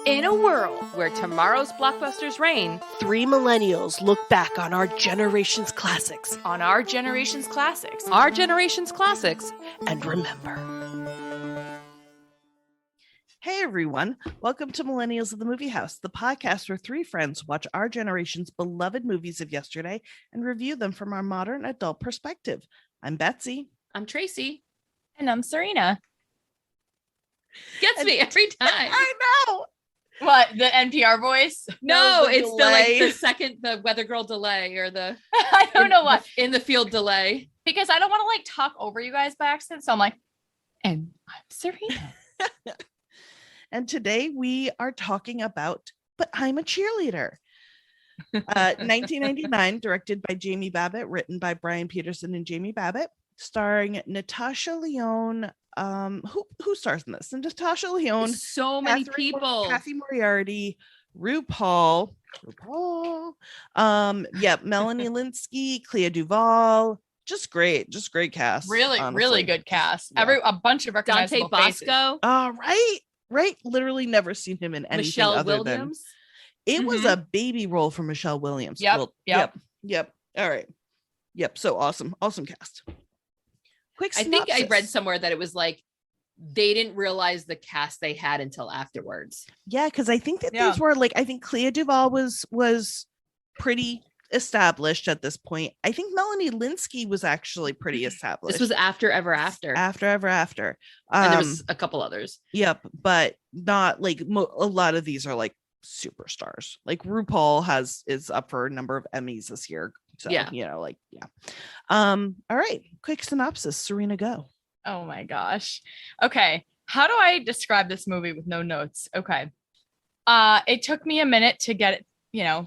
In a world where tomorrow's blockbusters reign, three millennials look back on our generation's classics. Our generation's classics, And remember. Hey everyone, welcome to Millennials of the Movie House, the podcast where three friends watch our generation's beloved movies of yesterday and review them from our modern adult perspective. I'm Betsy. I'm Tracy. And I'm Serena. Gets me every time. I know. What, the NPR voice? No, it's the weather girl delay or the I don't know what in the field delay, because I don't want to talk over you guys by accident. So I'm like, and I'm Serena. And today we are talking about But I'm a Cheerleader. 1999, directed by Jamie Babbitt, written by Brian Peterson and Jamie Babbitt, starring Natasha Lyonne. Who stars in this? And Natasha Lyonne, so many people. Kathy Moriarty, RuPaul. Melanie Linsky, Clea Duvall. Just great cast. Really, honestly. really good cast. Yeah. A bunch of recognizable Dante Bosco. Right. Literally never seen him in anything Michelle other Williams. than it was a baby role for Michelle Williams. Yep. All right. Yep. So awesome cast. Quick synopsis. I think I read somewhere that it was like they didn't realize the cast they had until afterwards. Yeah, because I think that these were I think Clea Duvall was pretty established at this point. I think Melanie Linsky was actually pretty established. This was after Ever After. And there was a couple others. Yep, but not a lot of these are superstars. RuPaul is up for a number of Emmys this year. So all right, quick synopsis. Serena, go. Oh my gosh. Okay. How do I describe this movie with no notes? Okay. It took me a minute to get it,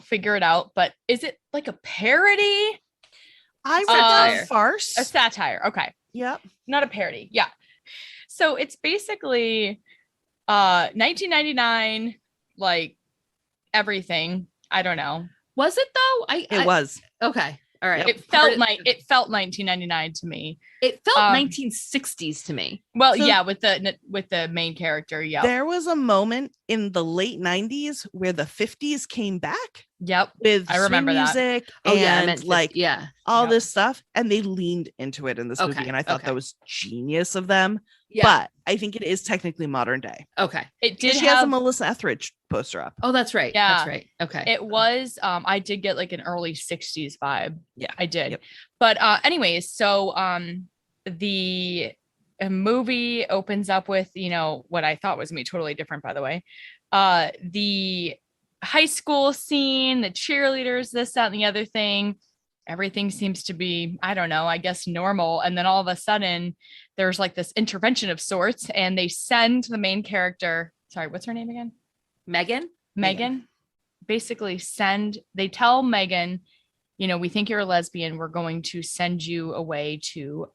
figure it out, but is it like a parody? I read a farce. A satire. Okay. Yep. Not a parody. Yeah. So it's basically 1999, everything. I don't know. Was it though? It was. Okay. All right. Yep. It felt 1999 to me. It felt 1960s to me. Well, so, with the main character. Yeah. There was a moment in the late 90s where the 50s came back. Yep. With I remember music and all this stuff, and they leaned into it in this movie, and I thought that was genius of them. Yeah. But I think it is technically modern day. Okay. It did. She has a Melissa Etheridge poster up. Oh, that's right. Yeah. That's right. Okay. It was. I did get an early 60s vibe. Yeah, I did. Yep. But anyways, so the movie opens up with what I thought was gonna be totally different, by the way. The high school scene, the cheerleaders, this, that, and the other thing. Everything seems to be, I don't know, I guess normal. And then all of a sudden there's this intervention of sorts, and they send the main character, sorry, what's her name again? Megan. Basically they tell Megan, we think you're a lesbian. We're going to send you away to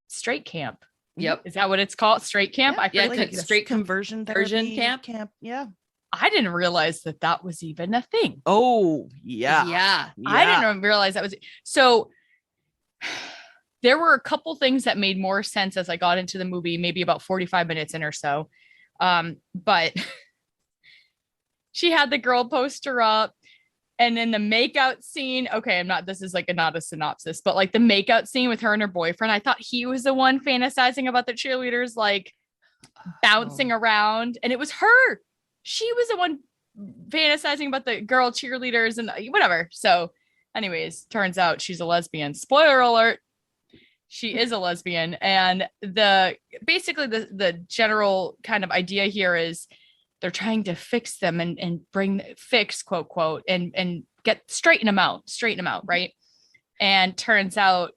straight camp. Yep. Is that what it's called? Straight camp? Yeah, straight conversion camp. Yeah. I didn't realize that was even a thing. Oh, yeah. I didn't realize that was. So there were a couple things that made more sense as I got into the movie, maybe about 45 minutes in or so. But she had the girl poster up, and then the makeout scene. Okay, this is not a synopsis, but the makeout scene with her and her boyfriend. I thought he was the one fantasizing about the cheerleaders, bouncing around, and it was her. She was the one fantasizing about the girl cheerleaders and whatever. So anyways, turns out she's a lesbian. Spoiler alert. She is a lesbian. And the general kind of idea here is they're trying to fix them and fix quote, and straighten them out. Right. And turns out,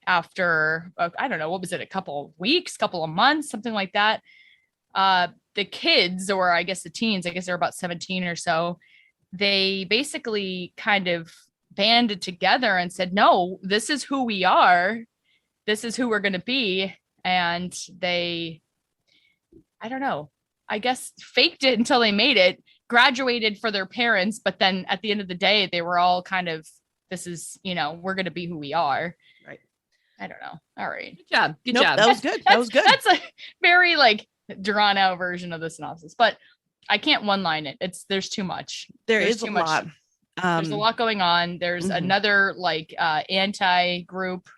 after, I don't know, what was it? A couple of weeks, couple of months, something like that. The kids, or I guess the teens, I guess they're about 17 or so, they basically kind of banded together and said, no, this is who we are. This is who we're going to be. And they, I don't know, I guess faked it until they made it, graduated for their parents. But then at the end of the day, they were all kind of, this is, we're going to be who we are. Right. I don't know. All right. Good job. That was good. That was good. That's a very drawn out version of the synopsis, but I can't one line it. There's too much. There's a lot. There's a lot going on. There's another like anti group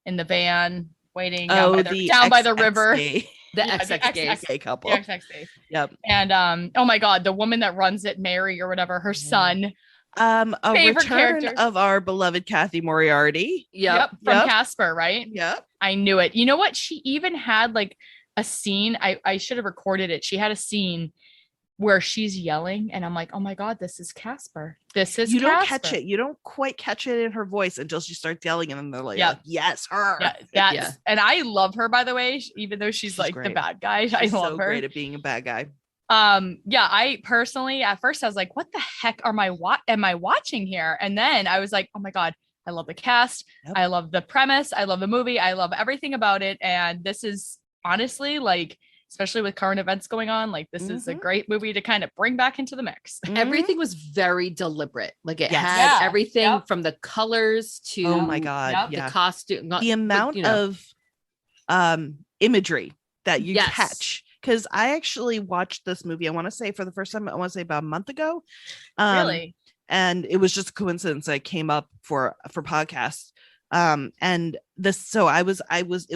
in the van waiting down by the river. The XXX couple. The XXX. Yep. And oh my God, the woman that runs it, Mary or whatever, her son. A Favorite return character. of our beloved Kathy Moriarty. Yep. From Casper, right? Yep. I knew it. You know what? She even had like a scene. I should have recorded it. She had a scene where she's yelling and I'm like, oh my God, this is Casper. You don't catch it. You don't quite catch it in her voice until she starts yelling and then they're like, yes, her. Yeah, and I love her, by the way, even though she's like great. The bad guy. She's I love so her. Great at being a bad guy. I personally at first I was like, what the heck am I watching here? And then I was like, oh my God, I love the cast. Yep. I love the premise. I love the movie. I love everything about it. And this is honestly like, especially with current events going on, like this is a great movie to kind of bring back into the mix. Everything was very deliberate. Like it had everything from the colors to oh my God, the costume, the amount of imagery that you catch. Because I actually watched this movie, I want to say for the first time, I want to say about a month ago. Really? And it was just a coincidence I came up for podcasts. And this, so it was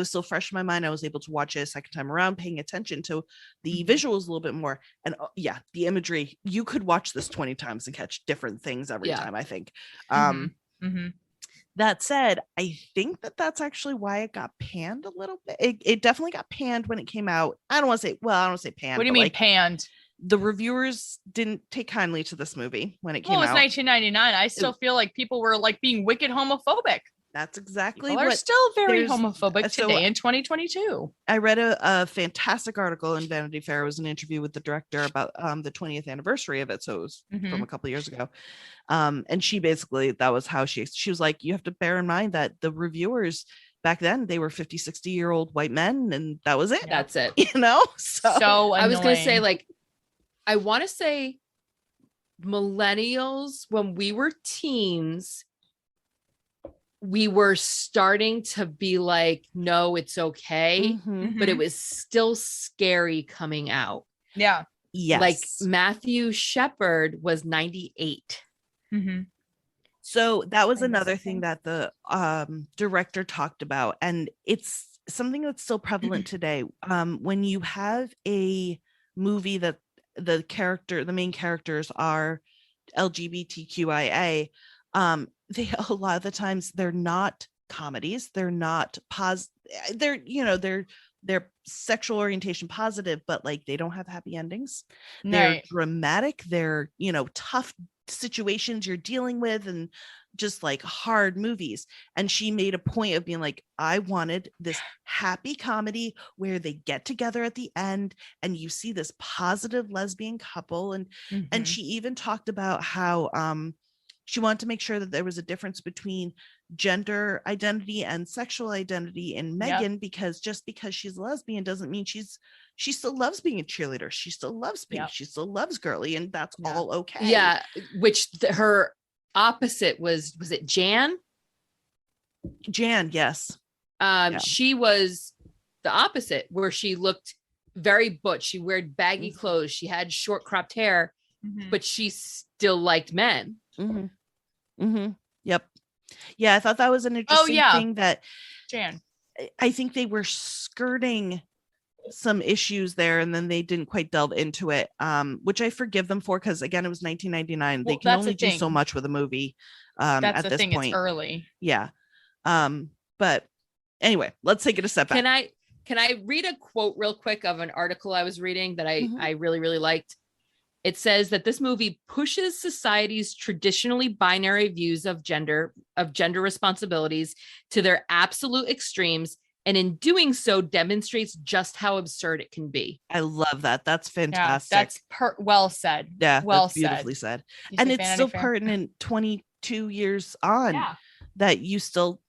still fresh in my mind. I was able to watch it a second time around, paying attention to the visuals a little bit more. And the imagery, you could watch this 20 times and catch different things every time, I think. That said, I think that's actually why it got panned a little bit. It definitely got panned when it came out. I don't want to say panned. What do you mean panned? The reviewers didn't take kindly to this movie when it came out. It was 1999. I still feel like people were like being wicked homophobic. That's exactly what. They're still very homophobic today in 2022. I read a fantastic article in Vanity Fair. It was an interview with the director about the 20th anniversary of it. So it was from a couple of years ago. And she basically, that was how she was like, you have to bear in mind that the reviewers back then, they were 50, 60-year-old white men, and that was it. That's it. You know? So I was going to say, like, I want to say millennials, when we were teens, we were starting to be like, no, it's okay. But it was still scary coming out. Yeah. Yes. Like Matthew Shepard was 98. So that was another thing that the director talked about. And it's something that's still prevalent today. When you have a movie that the main characters are LGBTQIA, a lot of the times they're not comedies, they're not they're sexual orientation positive, but like they don't have happy endings. They're dramatic, they're tough situations you're dealing with, and just like hard movies. And she made a point of being like, I wanted this happy comedy where they get together at the end and you see this positive lesbian couple. And she even talked about how she wanted to make sure that there was a difference between gender identity and sexual identity in Megan, because just because she's a lesbian doesn't mean she still loves being a cheerleader. She still loves Pink. She still loves Girly, and that's all okay. Yeah. Which her opposite was it Jan? Jan, yes. She was the opposite, where she looked very butch. She wore baggy clothes. She had short cropped hair, but she still liked men. Yep. Yeah, I thought that was an interesting thing that Jan. I think they were skirting some issues there, and then they didn't quite delve into it, which I forgive them for, because again, it was 1999. They can only do so much with a movie at this point. It's early. Yeah. But anyway, let's take it a step back. Can I read a quote real quick of an article I was reading that I really, really liked? It says that this movie pushes society's traditionally binary views of gender responsibilities to their absolute extremes, and in doing so demonstrates just how absurd it can be. I love that. That's fantastic. Yeah, that's well said. Yeah, well that's beautifully said. And it's still pertinent 22 years on that you still,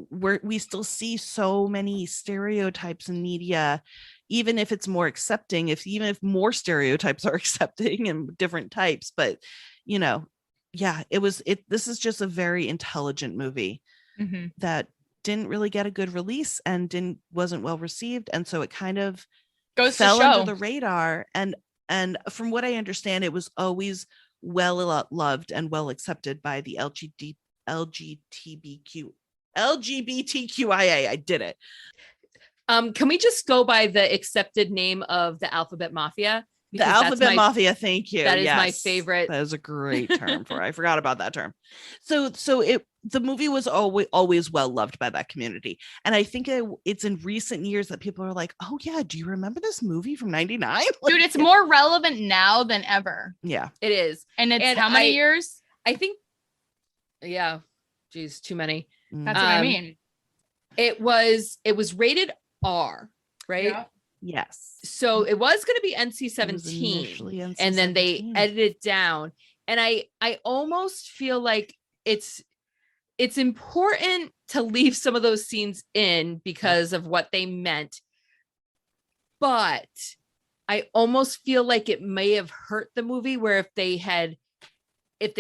we still see so many stereotypes in media, even if it's more accepting, even if more stereotypes are accepting and different types. But, this is just a very intelligent movie that didn't really get a good release and wasn't well received. And so it kind of Goes fell to show. under the radar. And from what I understand, it was always well loved and well accepted by the LGBTQIA. I did it. Can we just go by the accepted name of the Alphabet Mafia? The Alphabet Mafia, thank you. That is my favorite. That is a great term for it. I forgot about that term. So the movie was always well loved by that community. And I think it's in recent years that people are like, oh yeah, do you remember this movie from 99? Dude, it's more relevant now than ever. Yeah. It is. And it's how many years? I think, yeah, geez, too many. That's what I mean. It was rated R, right? Yeah. Yes. So it was going to be NC-17, and then they edited it down. And I almost feel like it's important to leave some of those scenes in because of what they meant. But I almost feel like it may have hurt the movie, where if they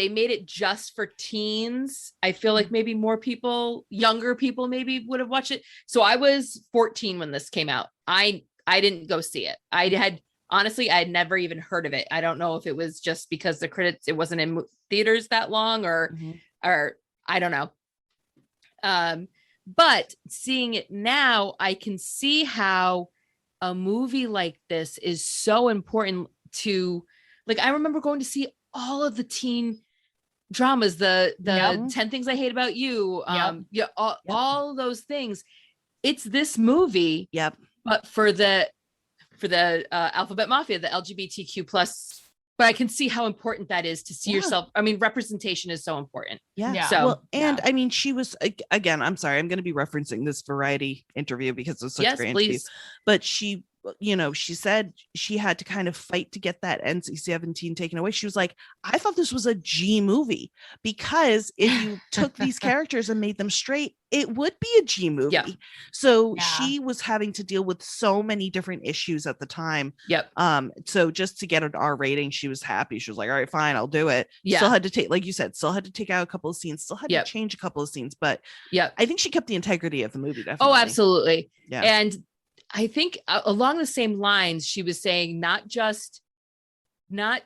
made it just for teens, I feel like maybe more people, younger people maybe would have watched it. So I was 14 when this came out. I didn't go see it. I had never even heard of it. I don't know if it was just because it wasn't in theaters that long or I don't know. But seeing it now, I can see how a movie like this is so important to, like, I remember going to see all of the teen dramas, the 10 Things I Hate About You, all those things. It's this movie. Yep. But for the Alphabet Mafia, the LGBTQ plus, but I can see how important that is to see yourself. I mean, representation is so important. Yeah. So, I mean, she was, again, I'm sorry, I'm going to be referencing this Variety interview because it was such great interview. But she, she said she had to kind of fight to get that NC-17 taken away. She was like, I thought this was a G movie, because if you took these characters and made them straight, it would be a G movie. Yep. So she was having to deal with so many different issues at the time. Yep. So just to get an R rating, she was happy. She was like, all right, fine, I'll do it. Yeah. Still had to take, like you said, take out a couple of scenes, still had to change a couple of scenes, but I think she kept the integrity of the movie. Definitely. Oh, absolutely. Yeah. And I think along the same lines, she was saying not just a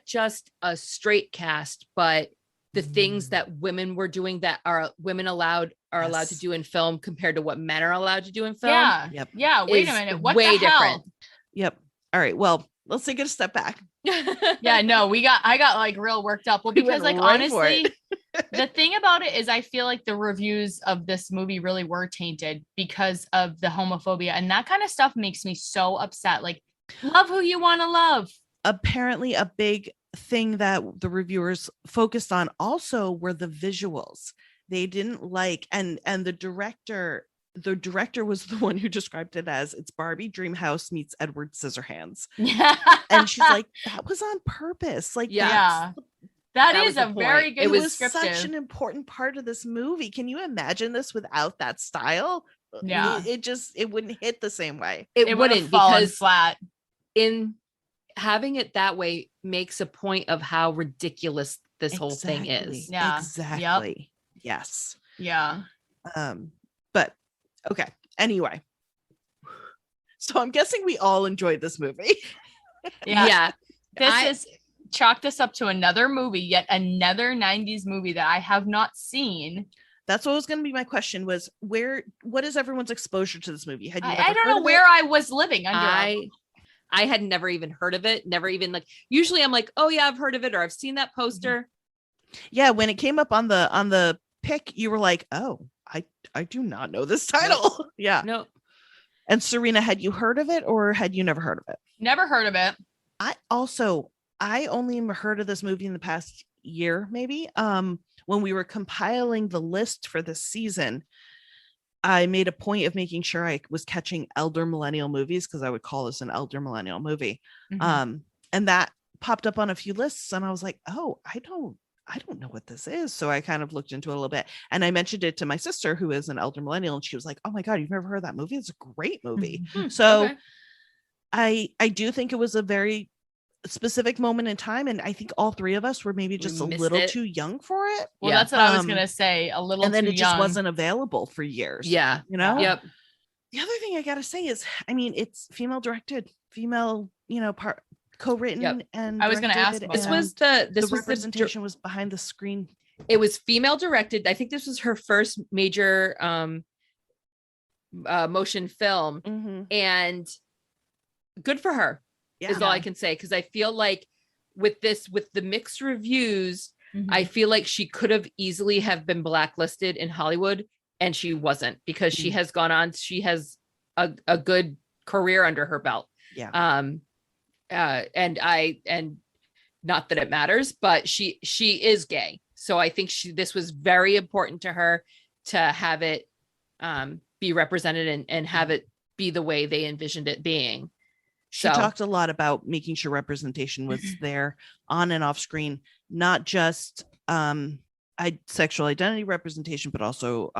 straight cast, but the things that women were doing that are women allowed to do in film compared to what men are allowed to do in film. Yeah. Yep. Yeah. Wait a minute. What way the hell? different. Yep. All right. Well, let's take a step back. Yeah, no, I got like real worked up. Well, because like honestly, the thing about it is I feel like the reviews of this movie really were tainted because of the homophobia, and that kind of stuff makes me so upset. Like, love who you want to love. Apparently a big thing that the reviewers focused on also were the visuals. They didn't like, and the director was the one who described it as, it's Barbie Dreamhouse meets Edward Scissorhands. And she's like, that was on purpose. Like, that is a very good. It was such an important part of this movie. Can you imagine this without that style? Yeah. It wouldn't hit the same way. It wouldn't, because flat. In having it that way makes a point of how ridiculous this whole thing is. Yeah. Exactly. Yep. Yes. Yeah. But okay. Anyway. So I'm guessing we all enjoyed this movie. Yeah. Chalk this up to another movie, yet another 90s movie that I have not seen. That's what was going to be my question, was what is everyone's exposure to this movie? Had you I don't know where I was living under. I had never even heard of it. Never even, like, usually I'm like, oh yeah, I've heard of it, or I've seen that poster. Yeah. When it came up on the pick, you were like, oh, I do not know this title. Nope. Yeah. No. And Serena, had you heard of it, or had you never heard of it? Never heard of it. I only heard of this movie in the past year, maybe. When we were compiling the list for this season, I made a point of making sure I was catching elder millennial movies, because I would call this an elder millennial movie. Mm-hmm. And that popped up on a few lists, and I was like, oh, I don't know what this is. So I kind of looked into it a little bit, and I mentioned it to my sister, who is an elder millennial, and she was like, oh my God, you've never heard of that movie? It's a great movie. Mm-hmm. So okay. I do think it was a very specific moment in time, and I think all three of us were maybe just a little too young for it. Well, that's what I was gonna say, a little, and then too it just young. wasn't available for years. Yeah, you know. Yep. The other thing I gotta say is, I mean, it's female directed, female, part co-written. Yep. And I was going to ask directed, about This that. was the the representation was behind the screen. it was female directed. I think this was her first major motion film, Mm-hmm. and good for her is all I can say, because I feel like with the mixed reviews, I feel like she could have easily have been blacklisted in Hollywood, and she wasn't, because she has gone on, she has a good career under her belt. And not that it matters, but she is gay, so I think this was very important to her to have it be represented and have it be the way they envisioned it being. She talked a lot about making sure representation was there on and off screen, not just sexual identity representation, but also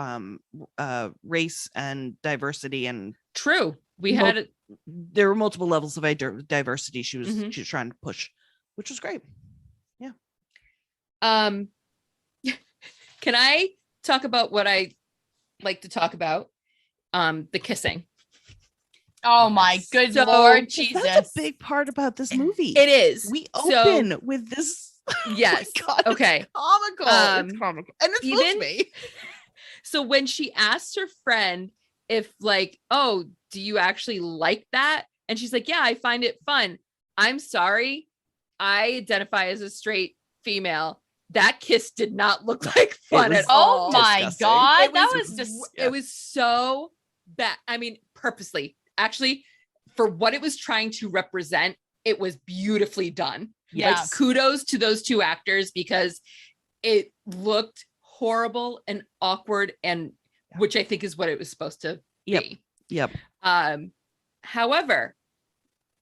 race and diversity. And true, there were multiple levels of diversity she was trying to push, which was great. Yeah. Can I talk about what I like to talk about? The kissing. Oh my good Lord Jesus. That's a big part about this movie. It is. We open with this. Yes. Oh God, okay. It's comical. It's comical. And it's supposed to be. So when she asked her friend if like, oh, do you actually like that? And she's like, yeah, I find it fun. I'm sorry. I identify as a straight female. That kiss did not look like fun at all. Oh my disgusting. God. That was just, it was so bad. I mean, purposely, actually, for what it was trying to represent, it was beautifully done. Yeah. Like, kudos to those two actors, because it looked horrible and awkward, and which I think is what it was supposed to be. Yep. However,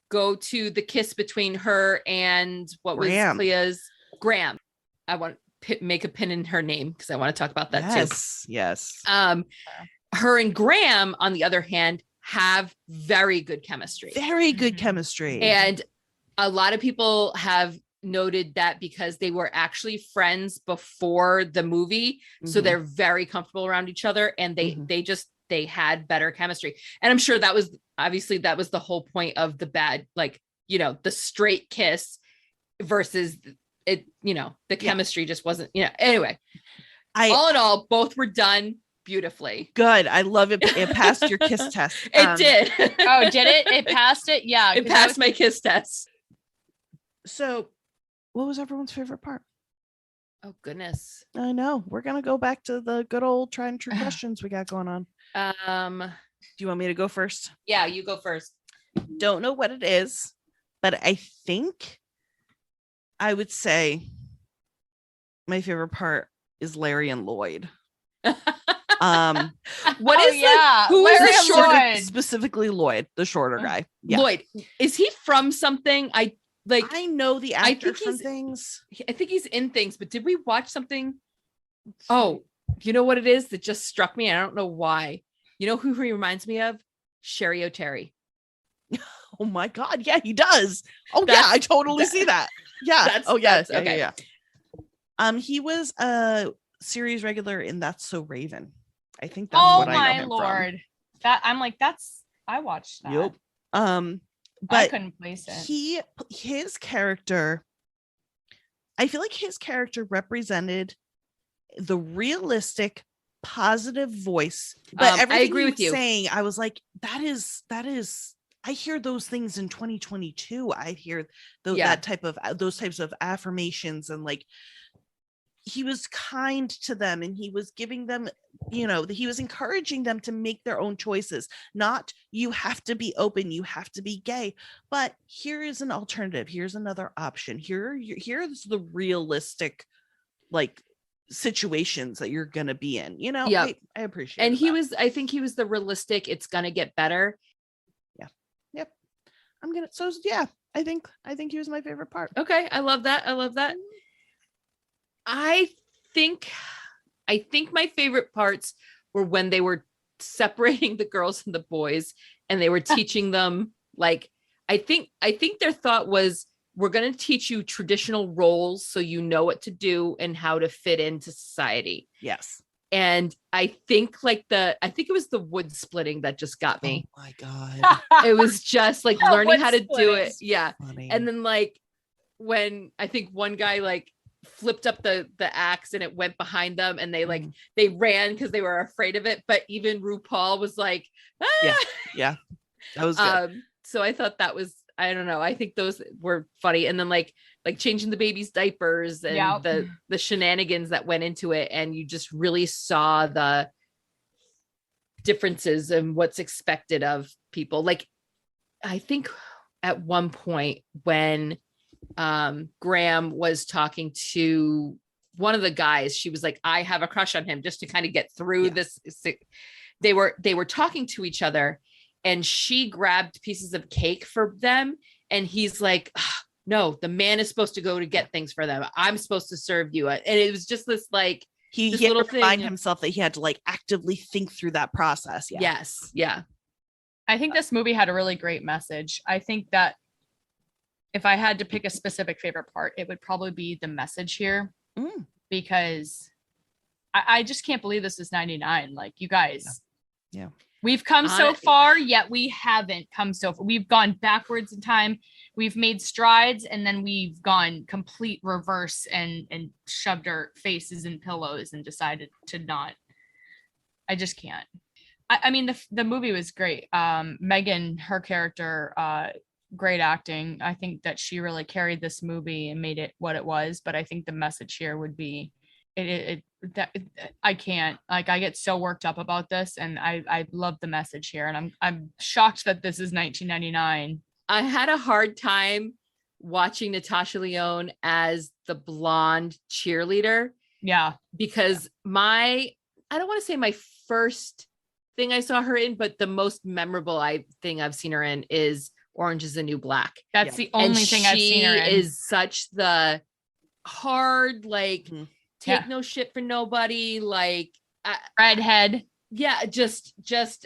go to the kiss between her and what was Clea's Graham. I want to make a pin in her name because I want to talk about that too. Yes. Her and Graham, on the other hand, have very good chemistry. Very good chemistry. And a lot of people have noted that because they were actually friends before the movie. So they're very comfortable around each other, and they had better chemistry. And I'm sure that was the whole point of the bad, like, the straight kiss versus it, the chemistry just wasn't, anyway, all in all, both were done beautifully. Good. I love it. It passed your kiss test. It did. Oh, did it? It passed it? Yeah. It passed my kiss test. So what was everyone's favorite part? Oh, goodness. I know. We're going to go back to the good old tried and true questions we got going on. Do you want me to go first? Yeah, you go first. Don't know what it is, but I think I would say my favorite part is Larry and Lloyd. What is who is the shorter, Lloyd? Specifically Lloyd, the shorter guy. Yeah. Lloyd, is he from something? I know the actor from things. I think he's in things, but did we watch something? Oh, you know what it is that just struck me? I don't know why. You know who he reminds me of? Sherry O'Terry. Oh my God. Yeah, he does. Oh yeah, I totally see that. Yeah. Okay. Yeah. He was a series regular in That's So Raven. I think that's what I know him Lord. from. That I'm like, I watched that. Yep. But I couldn't place it. His character, I feel like his character represented the realistic, positive voice. But everything I agree with you. Saying, I was like, that is. I hear those things in 2022. I hear those types of affirmations, and like, he was kind to them, and he was giving them, he was encouraging them to make their own choices. Not, you have to be open, you have to be gay, but here is an alternative. Here's another option. Here's the realistic, like, situations that you're gonna be in. I appreciate. And I think he was the realistic. It's gonna get better. Yeah. Yep. I think he was my favorite part. Okay, I love that. I think my favorite parts were when they were separating the girls and the boys, and they were teaching them, like, I think their thought was, we're going to teach you traditional roles so you know what to do and how to fit into society. Yes. And I think it was the wood splitting that just got me. Oh my God. It was just like learning Wood how to do splitting. it. Yeah. Funny. And then like when I think one guy like flipped up the axe and it went behind them and they they ran because they were afraid of it. But even RuPaul was like, ah! Yeah. That was good. So I thought that was, I don't know. I think those were funny. And then like changing the baby's diapers and the shenanigans that went into it. And you just really saw the differences in what's expected of people. Like, I think at one point when Graham was talking to one of the guys, she was like, I have a crush on him, just to kind of get through this. They were talking to each other and she grabbed pieces of cake for them. And he's like, no, the man is supposed to go to get things for them. I'm supposed to serve you. And it was just this like, he had to remind himself that he had to like actively think through that process. Yeah. Yes. Yeah. I think this movie had a really great message. I think that if I had to pick a specific favorite part, it would probably be the message here, because I just can't believe this is 99. Like, you guys, we've come so far, yet we haven't come so far. We've gone backwards in time. We've made strides, and then we've gone complete reverse and shoved our faces in pillows and decided to not. I just can't. I mean, the movie was great. Megan, her character, great acting. I think that she really carried this movie and made it what it was. But I think the message here would be that I can't, like, I get so worked up about this, and I love the message here, and I'm shocked that this is 1999. I had a hard time watching Natasha Lyonne as the blonde cheerleader. Yeah, because I don't want to say my first thing I saw her in, but the most memorable thing I've seen her in is Orange is the New Black. That's the only thing I've seen her in. She is such the hard, like, take no shit for nobody, like redhead. Yeah, just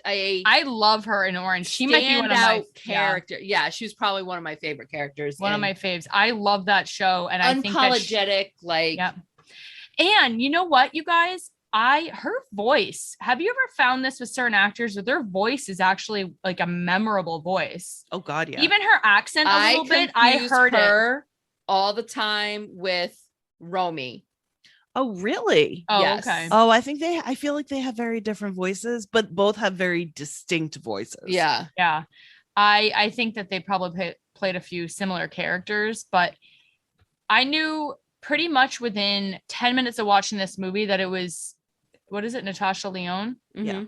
I love her in Orange. She might be one of my character. Yeah, she was probably one of my favorite characters. One of my faves. I love that show, and I think unapologetic, like. Yeah. And you know what, you guys? Her voice. Have you ever found this with certain actors that their voice is actually like a memorable voice? Oh God, yeah. Even her accent a little bit. I heard her all the time with Romy. Oh, really? Oh, yes. Okay. Oh, I feel like they have very different voices, but both have very distinct voices. Yeah. Yeah. I think that they probably played a few similar characters, but I knew pretty much within 10 minutes of watching this movie that it was, what is it, Natasha Lyonne? Mm-hmm. Yeah.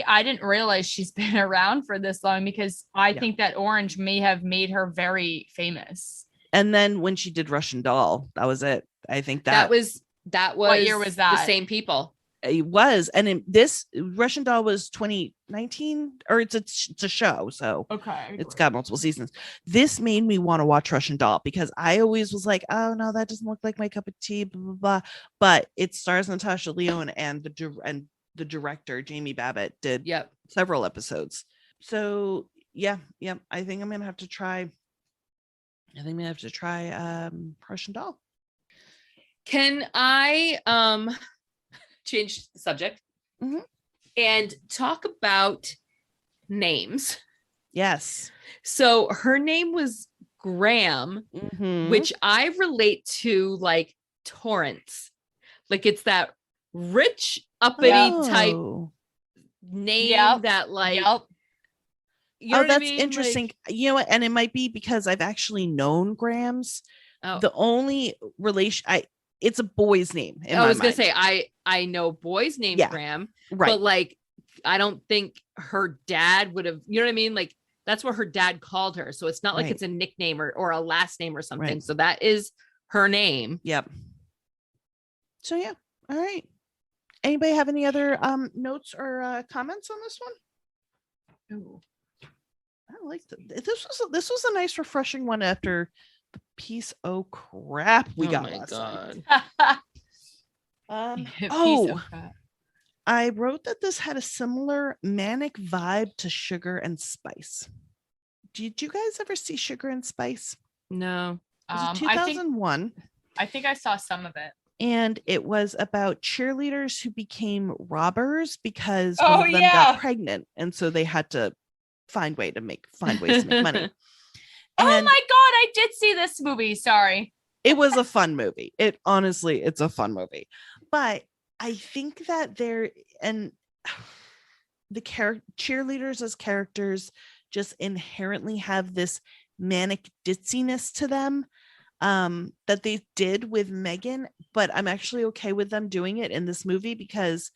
I didn't realize she's been around for this long, because I think that Orange may have made her very famous. And then when she did Russian Doll, that was it. I think that was what year was that? The same people. It was, and in this Russian Doll was 2019, or it's a show, so it's got multiple seasons. This made me want to watch Russian Doll, because I always was like, oh no, that doesn't look like my cup of tea, blah blah blah. But it stars Natasha Lyonne, and the director Jamie Babbitt did several episodes. So yeah, I think I'm gonna have to try. Russian Doll. Can I change the subject and talk about names? Yes. So her name was Graham, which I relate to like Torrance. Like, it's that rich uppity type name that like. You know that's interesting. Like, you know what? And it might be because I've actually known Grahams. The only relation it's a boy's name. I was going to say, I know boys named Graham, right? But like, I don't think her dad would have, you know what I mean? Like, that's what her dad called her. So it's not like it's a nickname or a last name or something. Right. So that is her name. Yep. So yeah. All right. Anybody have any other notes or comments on this one? Ooh. I like this was a nice refreshing one after the piece of crap we got last time. I wrote that this had a similar manic vibe to Sugar and Spice. Did you guys ever see Sugar and Spice? No. Was it 2001? I think I saw some of it. And it was about cheerleaders who became robbers because one of them got pregnant, and so they had to find ways to make money. Oh my God, I did see this movie. Sorry. It was a fun movie. It's a fun movie. But I think that the cheerleaders as characters just inherently have this manic ditziness to them that they did with Megan, but I'm actually okay with them doing it in this movie because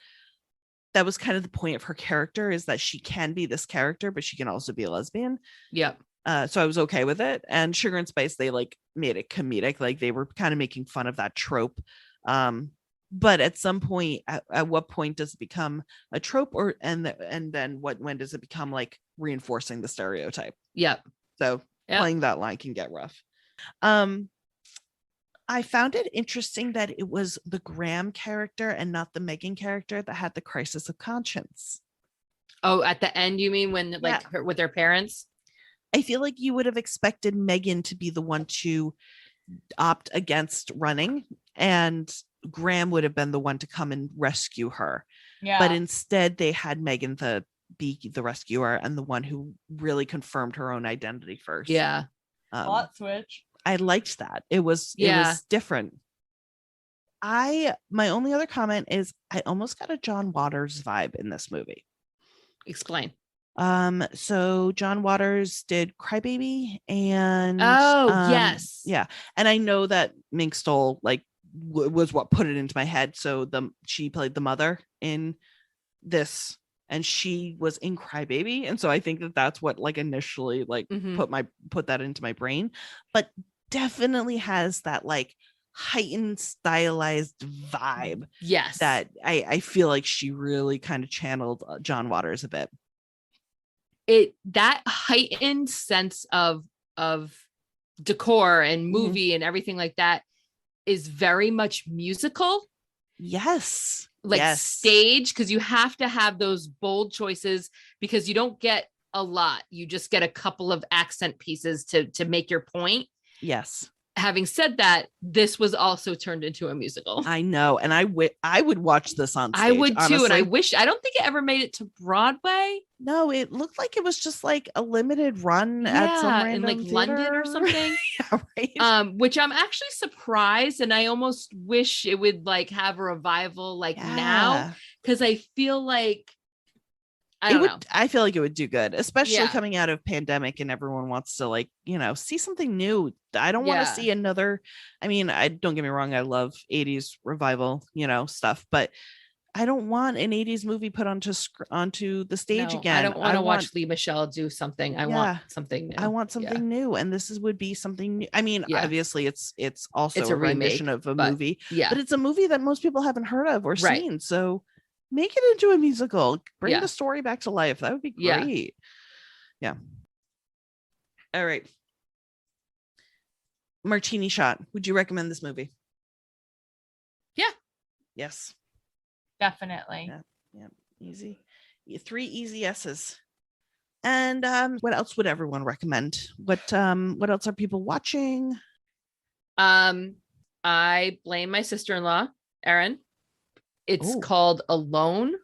that was kind of the point of her character, is that she can be this character, but she can also be a lesbian. Yep. So I was okay with it. And Sugar and Spice, they like made it comedic. Like they were kind of making fun of that trope. But at some point, at what point does it become a trope, and then when does it become like reinforcing the stereotype? Yep. So playing that line can get rough. I found it interesting that it was the Graham character and not the Megan character that had the crisis of conscience. Oh, at the end, you mean when with their parents? I feel like you would have expected Megan to be the one to opt against running, and Graham would have been the one to come and rescue her. Yeah. But instead they had Megan be the rescuer and the one who really confirmed her own identity first. Yeah. Plot switch. I liked that. It was different. My only other comment is I almost got a John Waters vibe in this movie. Explain. So John Waters did Crybaby and yes. Yeah. And I know that Mink Stole like was what put it into my head. So she played the mother in this, and she was in Crybaby, and so I think that's what like initially like put that into my brain, but definitely has that like heightened stylized vibe. Yes, that I feel like she really kind of channeled John Waters a bit. That heightened sense of decor and movie and everything like that is very much musical. Yes. Stage, because you have to have those bold choices because you don't get a lot. You just get a couple of accent pieces to make your point. Yes. Having said that, this was also turned into a musical. I know. And I would watch this on stage. I would too. Honestly. And I don't think it ever made it to Broadway. No, it looked like it was just like a limited run at some random in like theater. London or something. Yeah, right. Which I'm actually surprised, and I almost wish it would like have a revival now, because I feel like I feel like it would do good, especially coming out of pandemic and everyone wants to like, see something new. I don't want to see another. I mean, I don't get me wrong. I love 80s revival, stuff, but I don't want an 80s movie put onto the stage again. I don't want to watch Lee Michelle do something. I want something new. I want something new. And this would be something new. I mean, obviously it's also a rendition of a movie, but it's a movie that most people haven't heard of or seen. So make it into a musical, bring the story back to life. That would be great. Yeah. All right. Martini Shot. Would you recommend this movie? Yeah. Yes. Definitely. Yeah. Easy. 3 easy yeses. And what else would everyone recommend? What else are people watching? I blame my sister-in-law, Erin. It's called Alone.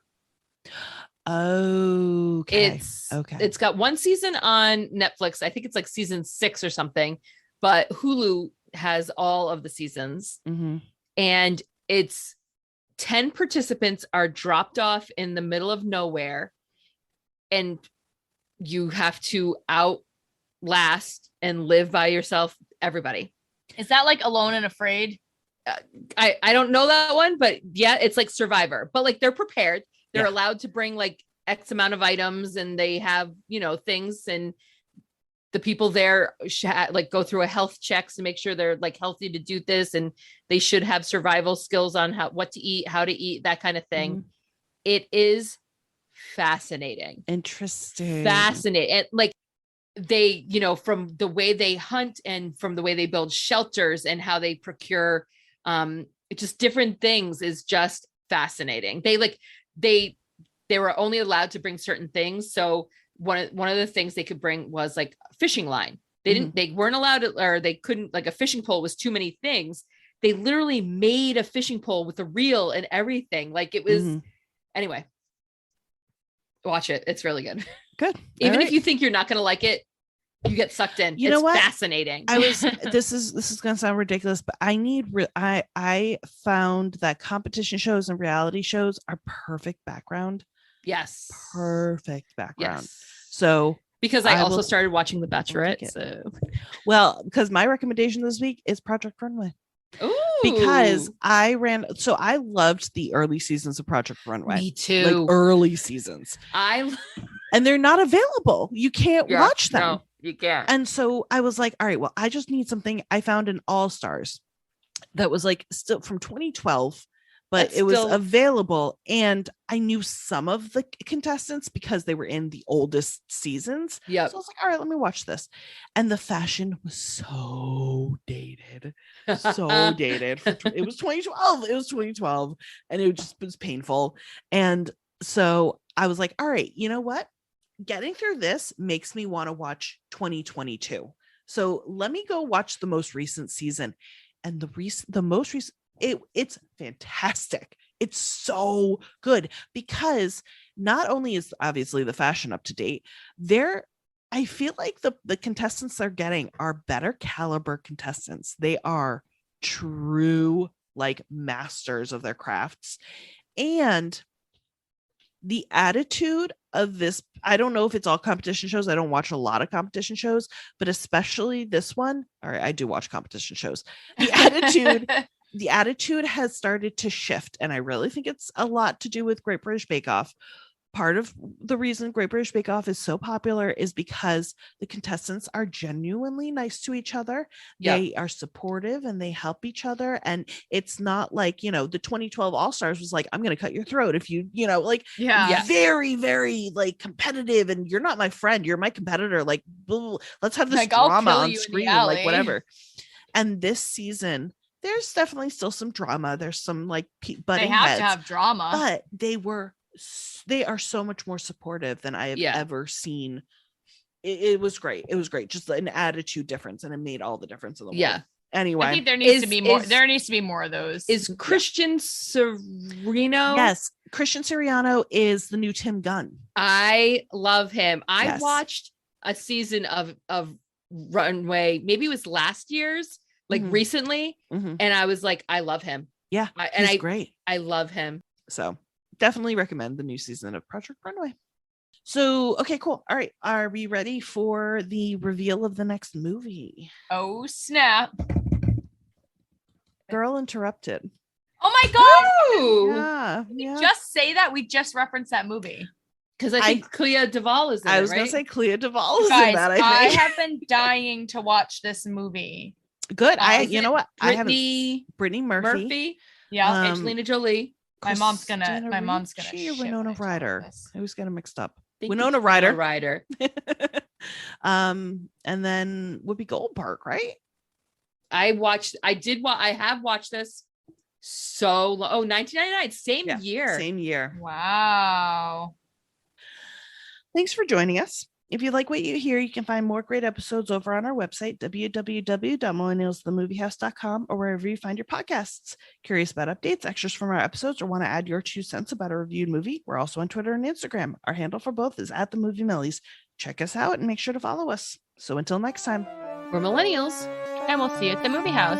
Okay. It's got one season on Netflix. I think it's like season 6 or something, but Hulu has all of the seasons. And it's 10 participants are dropped off in the middle of nowhere, and you have to outlast and live by yourself. Everybody. Is that like Alone and Afraid? I don't know that one, but yeah, it's like Survivor, but like they're prepared. They're allowed to bring like X amount of items, and they have, things, and the people there like go through a health checks to make sure they're like healthy to do this. And they should have survival skills on what to eat, how to eat, that kind of thing. It is fascinating. Interesting. Fascinating. And like they, from the way they hunt and from the way they build shelters and how they procure just different things is just fascinating. They were only allowed to bring certain things. So one of the things they could bring was like a fishing line. They weren't allowed to, or they couldn't, like a fishing pole was too many things. they literally made a fishing pole with a reel and everything. Like it was, anyway, watch it. It's really good. Good. Even if you think you're not going to like it, you get sucked in. You know what? Fascinating. This is going to sound ridiculous, but I found that competition shows and reality shows are perfect background. Yes. Perfect background. Yes. So because I also started watching The Bachelorette. So, well, because my recommendation this week is Project Runway. Ooh. Because I loved the early seasons of Project Runway. Me too. Like early seasons. And they're not available. You can't watch them. No, you can't. And so I was like, all right, well, I just need something. I found an All Stars that was like still from 2012, but it was available. And I knew some of the contestants because they were in the oldest seasons. Yeah. So I was like, all right, let me watch this. And the fashion was so dated. So dated. It was 2012. It was 2012. And it just was painful. And so I was like, all right, you know what? Getting through this makes me want to watch 2022. So let me go watch the most recent season. And the most recent, it's fantastic. It's so good because not only is obviously the fashion up to date, I feel like the contestants they're getting are better caliber contestants. They are true like masters of their crafts. And the attitude of this, I don't know if it's all competition shows. I don't watch a lot of competition shows, but especially this one. All right, I do watch competition shows. The attitude has started to shift. And I really think it's a lot to do with Great British Bake Off. Part of the reason Great British Bake Off is so popular is because the contestants are genuinely nice to each other. Yep. They are supportive and they help each other. And it's not like, the 2012 All-Stars was like, I'm going to cut your throat if you, very, very like competitive and you're not my friend. You're my competitor. Like, let's have this like, drama on screen, like whatever. And this season, there's definitely still some drama. There's some like butting heads. They have to have drama. But they are so much more supportive than I have ever seen. It was great. It was great. Just an attitude difference, and it made all the difference in the world. Yeah. Anyway, I think there needs to be more. There needs to be more of those. Is Christian Siriano? Yes, Christian Siriano is the new Tim Gunn. I love him. I watched a season of Runway. Maybe it was last year's, like recently, and I was like, I love him. Yeah, he's great. I love him. So. Definitely recommend the new season of Project Runway. So, okay, cool. All right. Are we ready for the reveal of the next movie? Oh, snap. Girl Interrupted. Oh my God. Ooh. Yeah. We just say that. We just referenced that movie. Because I think Clea Duvall is in it, I was right? going to say Clea Duvall is Guys, in that, I have been dying to watch this movie. Good. You know what? Brittany Murphy. Yeah. Angelina Jolie. My mom's gonna Winona Ryder. I always get them mixed up. Winona Ryder. And then Whoopi Goldberg, right? I have watched this so long. Oh, 1999, same year. Wow. Thanks for joining us. If you like what you hear, you can find more great episodes over on our website, www.millennialsthemoviehouse.com, or wherever you find your podcasts. Curious about updates, extras from our episodes, or want to add your 2 cents about a reviewed movie? We're also on Twitter and Instagram. Our handle for both is @themoviemillies. Check us out and make sure to follow us. So until next time, we're millennials, and we'll see you at the movie house.